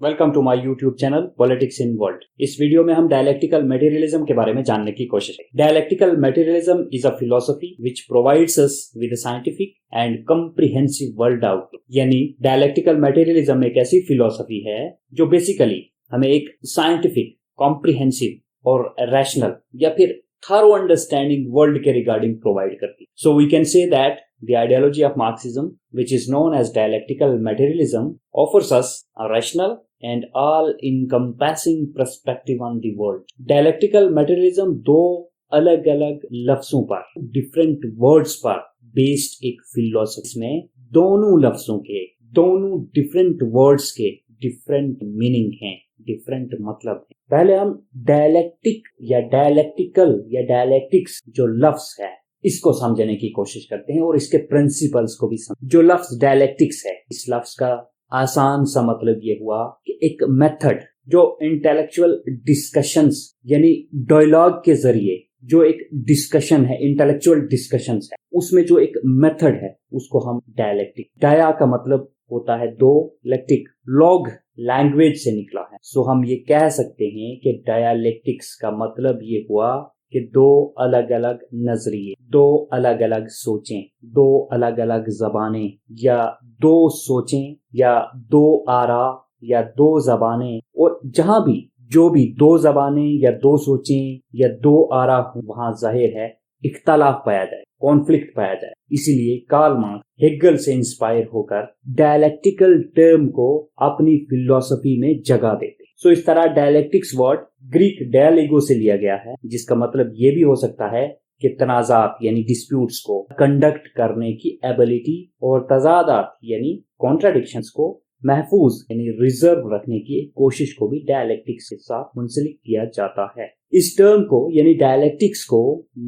Welcome to my YouTube channel politics in world. इस video में हम डायलेक्टिकल मटेरियलिज्म के बारे में जानने की कोशिश करेंगे। Dialectical materialism is a philosophy which provides us with a scientific and comprehensive world outlook. यानी डायलेक्टिकल मटेरियलिज्म एक ऐसी फिलॉसफी है जो बेसिकली हमें एक साइंटिफिक, कॉम्प्रिहेंसिव और रैशनल या फिर थॉरो अंडरस्टैंडिंग वर्ल्ड के रिगार्डिंग प्रोवाइड करती है। So we can say that the ideology of Marxism, which is known as dialectical materialism, offers us a rational and all-encompassing perspective on the world. Dialectical materialism दो अलग-अलग लफ्जों पर, different words पर based एक philosophy में दोनों लफ्जों के, दोनों different words के different meaning हैं, different मतलब हैं। पहले हम dialectic या dialectical या dialectics जो लफ्ज है इसको समझने की कोशिश करते हैं और इसके प्रिंसिपल्स को भी जो लफ्ज डायलेक्टिक्स है, इस लफ्ज का आसान सा मतलब ये हुआ कि एक मेथड जो इंटेलेक्चुअल डिस्कशंस यानी डायलॉग के जरिए जो एक डिस्कशन है, इंटेलेक्चुअल डिस्कशंस है, उसमें जो एक मेथड है उसको हम डायलेक्टिक। डाया का मतलब होता है दो, लेक्टिक लॉग लैंग्वेज से निकला है। सो हम ये कह सकते हैं कि डायलेक्टिक्स का मतलब ये हुआ कि दो अलग अलग नजरिए, दो अलग अलग सोचें, दो अलग अलग जबानें या दो सोचें या दो आरा या दो जबानें, और जहां भी जो भी दो जबानें या दो सोचें या दो आरा वहां जाहिर है इख्तलाफ पाया जाए, कॉन्फ्लिक्ट पाया जाए। इसीलिए कार्ल मार्क्स हेगल से इंस्पायर होकर डायलेक्टिकल टर्म को अपनी फिलॉसफी में जगह देते। सो इस तरह डायलेक्टिक्स वर्ड ग्रीक डायलेगो से लिया गया है, जिसका मतलब ये भी हो सकता है कि तनाजात यानी डिस्प्यूट्स को कंडक्ट करने की एबिलिटी और तजादात यानी कॉन्ट्राडिक्शंस को महफूज यानी रिजर्व रखने की कोशिश को भी डायलेक्टिक्स के साथ मुंसलिक किया जाता है। इस टर्म को यानी डायलेक्टिक्स को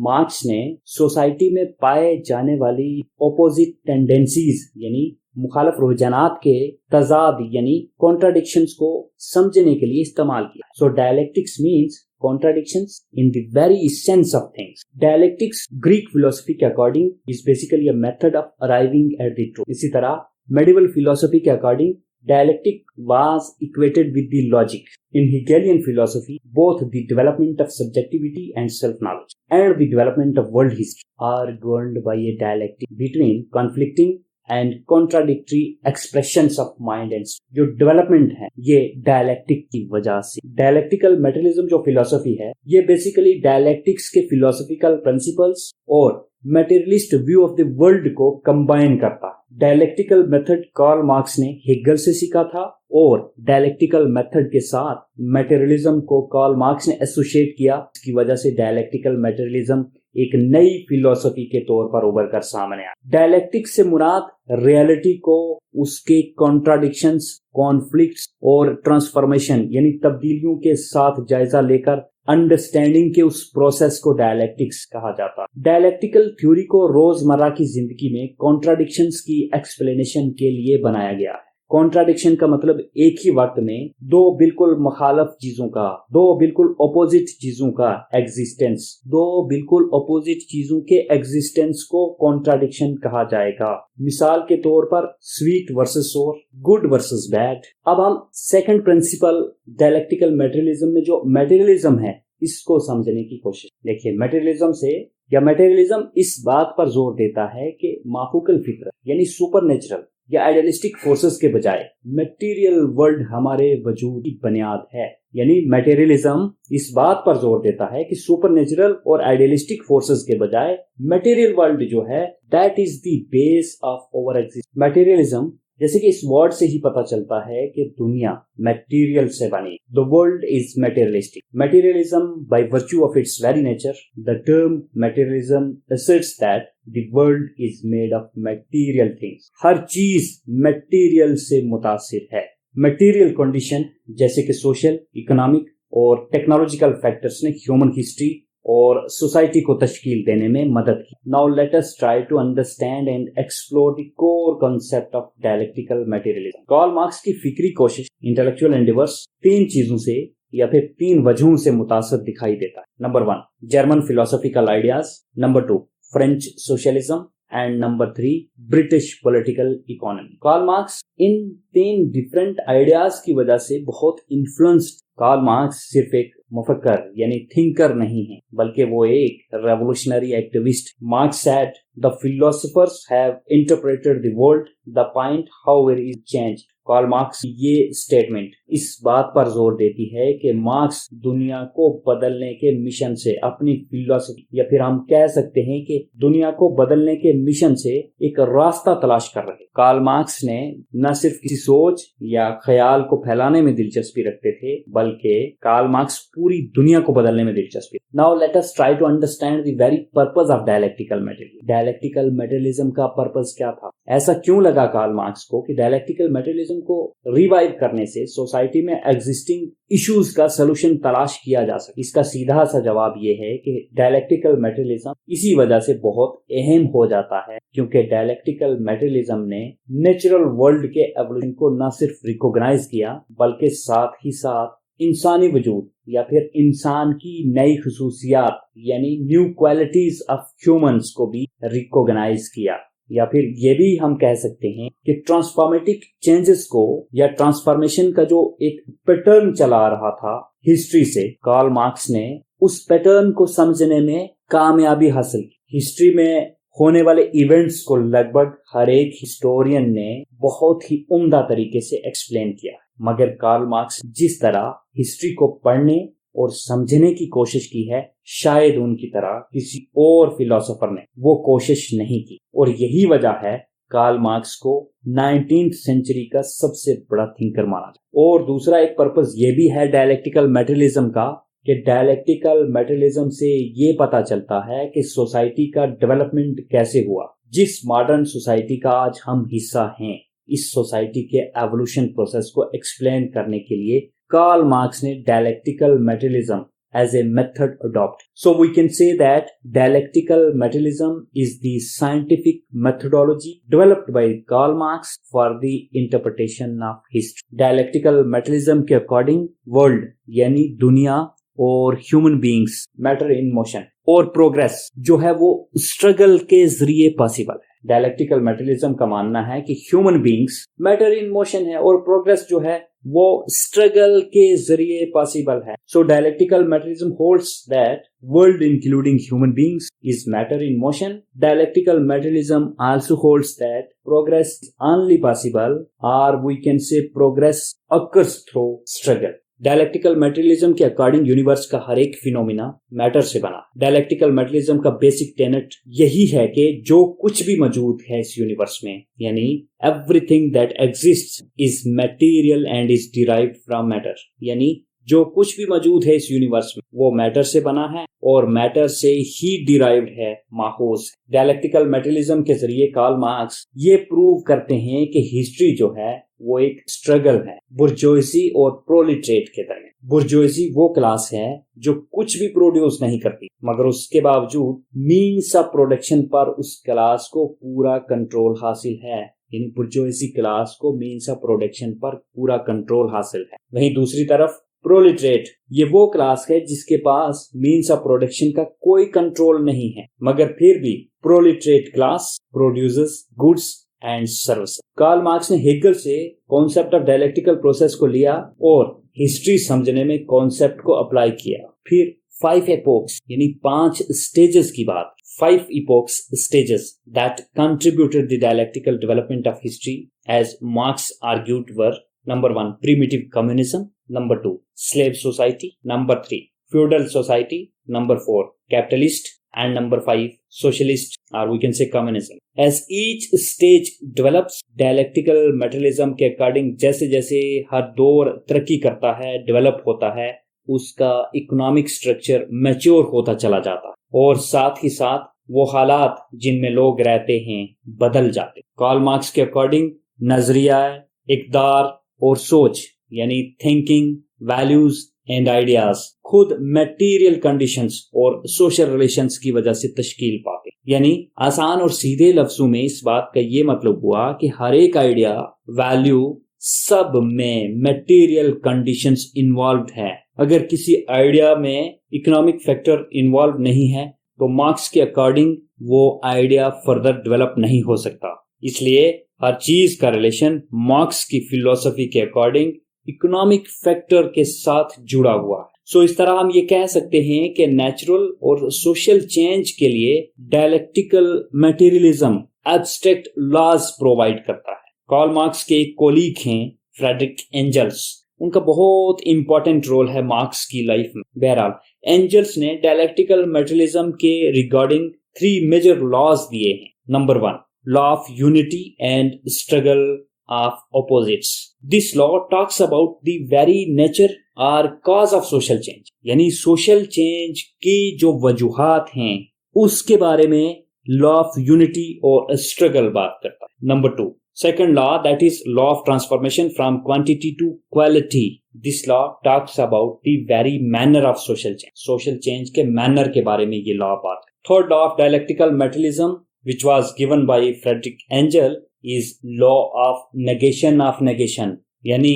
मार्क्स ने सोसाइटी में पाए जाने वाली ऑपोजिट टेंडेंसीज यानी मुखालफ रुझानात के तजाद यानी कॉन्ट्राडिक्शंस को समझने के लिए इस्तेमाल किया। So dialectics means contradictions in the very essence of things. Dialectics Greek philosophy के according is basically a method of arriving at the truth. इसी तरह medieval philosophy के according dialectic was equated with the logic. In Hegelian philosophy, both the development of subjectivity and self-knowledge and the development of world history are governed by a dialectic between conflicting and contradictory expressions of mind and जो development है ये dialectic की वजह से। Dialectical materialism जो philosophy है ये basically dialectics के फिलोसॉफिकल प्रिंसिपल्स और materialist view of the world को कंबाइन करता है। डायलेक्टिकल मेथड कार्ल मार्क्स ने हेगल से सीखा था और डायलेक्टिकल मेथड के साथ मटेरियलिज्म को कार्ल मार्क्स ने एसोसिएट किया। इसकी वजह से डायलेक्टिकल मटेरियलिज्म एक नई फिलॉसफी के तौर पर उभर कर सामने आया। डायलेक्टिक्स से मुराद रियलिटी को उसके कॉन्ट्राडिक्शंस, कॉन्फ्लिक्ट्स और ट्रांसफॉर्मेशन यानी तब्दीलियों के साथ जायजा लेकर अंडरस्टैंडिंग के उस प्रोसेस को डायलेक्टिक्स कहा जाता है। डायलेक्टिकल थ्योरी को रोजमर्रा की जिंदगी में कॉन्ट्राडिक्शंस की एक्सप्लेनेशन के लिए बनाया गया है। कॉन्ट्राडिक्शन का मतलब एक ही वक्त में दो बिल्कुल मुखालफ चीजों का, दो बिल्कुल अपोजिट चीजों का एग्जिस्टेंस, दो बिल्कुल अपोजिट चीजों के एग्जिस्टेंस को कॉन्ट्राडिक्शन कहा जाएगा। मिसाल के तौर पर स्वीट वर्सेस सोर, गुड वर्सेस बैड। अब हम सेकंड प्रिंसिपल डायलेक्टिकल मटेरियलिज्म में जो मटेरियलिज्म है इसको समझने की कोशिश। देखिए मटेरियलिज्म से या मटेरियलिज्म इस बात पर जोर देता है कि माफूकल फितरत यानी सुपरनेचुरल या आइडियलिस्टिक फोर्सेस के बजाय मटेरियल वर्ल्ड हमारे वजूद की बुनियाद है। यानी मटेरियलिज्म इस बात पर जोर देता है कि सुपरनेचुरल और आइडियलिस्टिक फोर्सेस के बजाय मटेरियल वर्ल्ड जो है that is the base of our existence. Materialism जैसे कि इस वर्ड से ही पता चलता है कि दुनिया मटेरियल से बनी। The world is materialistic. Materialism by virtue of its very nature, the term materialism asserts that the world is made of material things. हर चीज मटेरियल से मुतासिर है। मटेरियल कंडीशन जैसे कि सोशल, इकोनॉमिक और टेक्नोलॉजिकल फैक्टर्स ने ह्यूमन हिस्ट्री और सोसाइटी को तश्कील देने में मदद की। Now let us try to understand and explore the core concept of dialectical materialism. Karl Marx की फिक्री कोशिश, इंटेलेक्चुअल एंडेवर्स तीन चीजों से या फिर तीन वजहों से मुतासर दिखाई देता है। Number 1 German philosophical ideas, number 2 French socialism and number 3 British political economy. Karl Marx in 3 different ideas की वजह से बहुत इन्फ्लुएंस्ड। कार्ल मार्क्स सिर्फ एक मुफक्कर यानी थिंकर नहीं है, बल्कि वो एक revolutionary activist. Marx said the philosophers have interpreted the world, the point how it is changed. Karl Marx ये स्टेटमेंट इस बात पर जोर देती है कि मार्क्स दुनिया को बदलने के मिशन से अपनी फिलॉसफी, या फिर हम कह सकते हैं कि दुनिया को बदलने के मिशन से एक रास्ता तलाश कर रहे। कार्ल मार्क्स ने न सिर्फ किसी सोच या ख्याल को फैलाने में दिलचस्पी रखते थे, बल्कि कार्ल मार्क्स पूरी दुनिया को बदलने में दिलचस्पी। Now let us try to understand the very purpose of dialectical materialism. Dialectical materialism का पर्पस क्या था? ऐसा क्यों लगा कार्ल मार्क्स को कि डायलेक्टिकल मटेरियलिज्म को रिवाइव करने से सोसाइटी में एग्जिस्टिंग इश्यूज का सलूशन तलाश किया जा सके? इसका सीधा सा जवाब ये है कि डायलेक्टिकल मटेरियलिज्म इसी वजह से बहुत अहम हो जाता है, क्योंकि डायलेक्टिकल मटेरियलिज्म ने नेचुरल वर्ल्ड के एवोल्यूशन को न सिर्फ रिकॉग्नाइज किया, बल्कि साथ ही साथ इंसानी वजूद या फिर इंसान की नई खुसूसियात यानी न्यू क्वालिटीज ऑफ ह्यूमंस को भी रिकॉग्नाइज किया। या फिर ये भी हम कह सकते हैं कि ट्रांसफॉर्मेटिव चेंजेस को या ट्रांसफॉर्मेशन का जो एक पैटर्न चला रहा था हिस्ट्री से, कार्ल मार्क्स ने उस पैटर्न को समझने में कामयाबी हासिल की। हिस्ट्री में होने वाले इवेंट्स को लगभग हर एक हिस्टोरियन ने बहुत ही उम्दा तरीके से एक्सप्लेन किया, मगर कार्ल मार्क्स जिस तरह हिस्ट्री को पढ़ने और समझने की कोशिश की है, शायद उनकी तरह किसी और फिलोसोफर ने वो कोशिश नहीं की। और यही वजह है कार्ल मार्क्स को 19th सेंचुरी का सबसे बड़ा थिंकर माना जाता। और दूसरा एक पर्पस ये भी है डायलेक्टिकल मटेरियलिज्म का कि डायलेक्टिकल मटेरियलिज्म से ये पता चलता है कि सोसाइटी का डेवलपमेंट कैसे हुआ। जिस मॉडर्न सोसाइटी का आज हम हिस्सा हैं, इस सोसाइटी के एवोल्यूशन प्रोसेस को एक्सप्लेन करने के लिए कार्ल मार्क्स ने dialectical materialism as a method adopted. So we can say that dialectical materialism is the scientific methodology developed by Karl Marx for the interpretation of history. Dialectical materialism के according world यानी दुनिया और human beings matter in motion और progress जो है वो struggle के जरिए पॉसिबल है। डायलेक्टिकल मटेरियलिज्म का मानना है कि human beings matter in motion है और प्रोग्रेस जो है वो स्ट्रगल के जरिए पॉसिबल है। So dialectical materialism holds that world including human beings is matter in motion. Dialectical materialism also holds that progress is only possible और we can say progress occurs through struggle. Dialectical materialism के according universe का हर एक phenomena matter से बना। Dialectical materialism का basic tenet यही है कि जो कुछ भी मौजूद है इस यूनिवर्स में, यानी everything that exists is material and is derived from matter, यानी जो कुछ भी मौजूद है इस यूनिवर्स में वो मैटर से बना है और मैटर से ही डिराइव्ड है, माखूज। डायलेक्टिकल मटेरियलिज्म के जरिए कार्ल मार्क्स ये प्रूव करते हैं कि हिस्ट्री जो है वो एक स्ट्रगल है बुर्जोइसी और प्रोलिटरेट के दरमियान। बुर्जोइसी वो क्लास है जो कुछ भी प्रोड्यूस नहीं करती, मगर उसके बावजूद मीन्स ऑफ प्रोडक्शन पर उस क्लास को पूरा कंट्रोल हासिल है। इन बुर्जोइसी क्लास को मीन्स ऑफ प्रोडक्शन पर पूरा कंट्रोल हासिल है। वहीं दूसरी तरफ प्रोलिटरेट ये वो क्लास है जिसके पास मीन्स ऑफ प्रोडक्शन का कोई कंट्रोल नहीं है, मगर फिर भी proletariat class produces goods and service. Karl Marx ने हेगल से कॉन्सेप्ट ऑफ डायलेक्टिकल प्रोसेस को लिया और हिस्ट्री समझने में कॉन्सेप्ट को अप्लाई किया। फिर 5 epochs यानी 5 स्टेजेस की बात, 5 epochs stages that contributed the dialectical development of history as Marx argued were: number 1 primitive communism, number 2 slave society, number 3 feudal society, number 4 capitalist, and number 5 socialist, or we can say communism. As each stage develops, dialectical materialism के according जैसे जैसे हर दौर तरक्की करता है, develop होता है, उसका इकोनॉमिक स्ट्रक्चर मैच्योर होता चला जाता है और साथ ही साथ वो हालात जिनमें लोग रहते हैं बदल जाते। कार्ल मार्क्स के अकॉर्डिंग नजरिया, इक़दार और सोच यानी थिंकिंग, वैल्यूज एंड आइडियाज खुद मटेरियल कंडीशंस और सोशल रिलेशंस की वजह से तश्कील पाते। यानी आसान और सीधे लफ्जों में इस बात का ये मतलब हुआ कि हर एक आइडिया, वैल्यू, सब में मटेरियल कंडीशंस इन्वॉल्व है। अगर किसी आइडिया में इकोनॉमिक फैक्टर इन्वॉल्व नहीं है तो मार्क्स के अकॉर्डिंग वो आइडिया फर्दर डेवलप नहीं हो सकता। इसलिए हर चीज का रिलेशन मार्क्स की फिलॉसफी के अकॉर्डिंग इकोनॉमिक फैक्टर के साथ जुड़ा हुआ है। सो इस तरह हम ये कह सकते हैं कि नेचुरल और सोशल चेंज के लिए dialectical materialism abstract laws provide करता है। कार्ल मार्क्स के एक कोलीग हैं फ्रेडरिक एंजल्स, उनका बहुत इंपॉर्टेंट रोल है मार्क्स की लाइफ में। बहरहाल एंजल्स ने डायलेक्टिकल मटेरियलिज्म के रिगार्डिंग 3 मेजर लॉज दिए हैं। Number 1, law of unity and struggle of opposites. This law talks about the very nature or cause of social change. यानी सोशल चेंज की जो वजूहात हैं उसके बारे में लॉ ऑफ यूनिटी और स्ट्रगल बात करता है। Number 2, second law that is law of transformation from quantity to quality. This law talks about the very manner of social change. Social change के मैनर के बारे में ये लॉ बात है. Third law of dialectical materialism which was given by Friedrich Engels is law of negation. यानी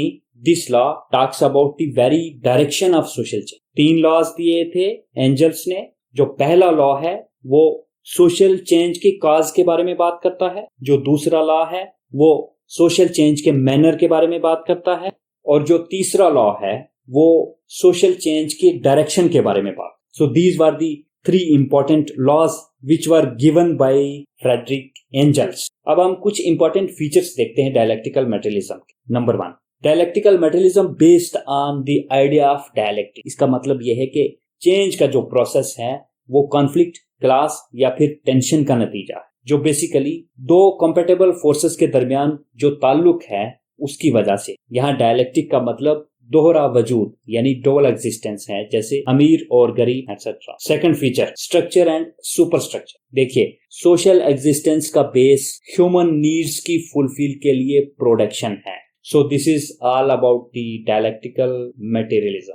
this law talks about the very direction of social change. 3 laws दिए थे एंजल्स ने. जो पहला लॉ है वो सोशल चेंज के काज के बारे में बात करता है, जो दूसरा लॉ है वो सोशल चेंज के मैनर के बारे में बात करता है, और जो तीसरा लॉ है वो सोशल चेंज के डायरेक्शन के बारे में बात. So these were the 3 important laws which were given by Friedrich Engels. अब हम कुछ important features देखते हैं dialectical materialism के. Number 1, dialectical materialism based on the idea of dialectic. इसका मतलब यह है कि चेंज का जो प्रोसेस है वो कॉन्फ्लिक्ट, क्लास या फिर टेंशन का नतीजा है, जो बेसिकली 2 कंपैटिबल फोर्सेस के दरमियान जो ताल्लुक है उसकी वजह से. यहाँ डायलेक्टिक का मतलब दोहरा वजूद यानी डबल एग्जिस्टेंस है, जैसे अमीर और गरीब etcetera. Second feature, structure and super structure. देखिए, सोशल एग्जिस्टेंस का बेस ह्यूमन नीड्स की फुलफिल के लिए प्रोडक्शन है. So this is all about the dialectical materialism.